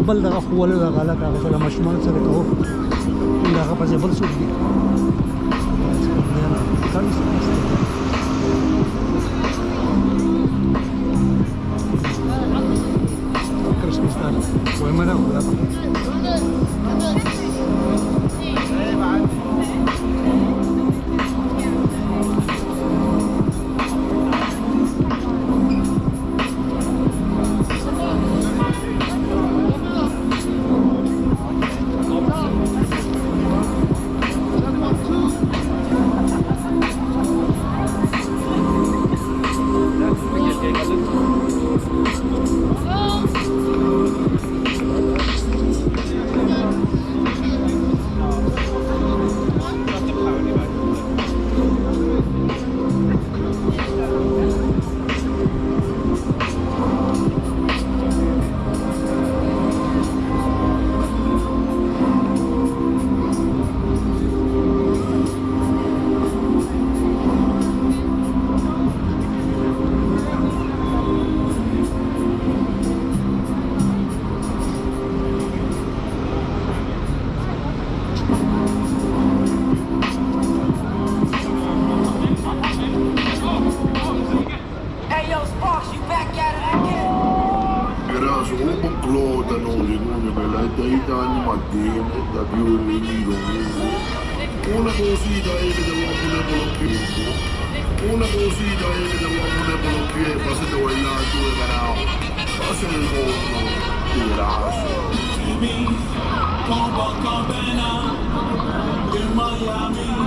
balda ka kuwala na kala ka sa lamashmal sa ito. Hindi ka pa sa balsog. Christmas time. Buhay mo na, wala pa. Una cosita es que te voy a poner por los pies. Una cosita es que te voy a poner por los pies para hacerte bailar tú de carajo. Hacer el gordo, tu brazo. Copacabana, in Miami.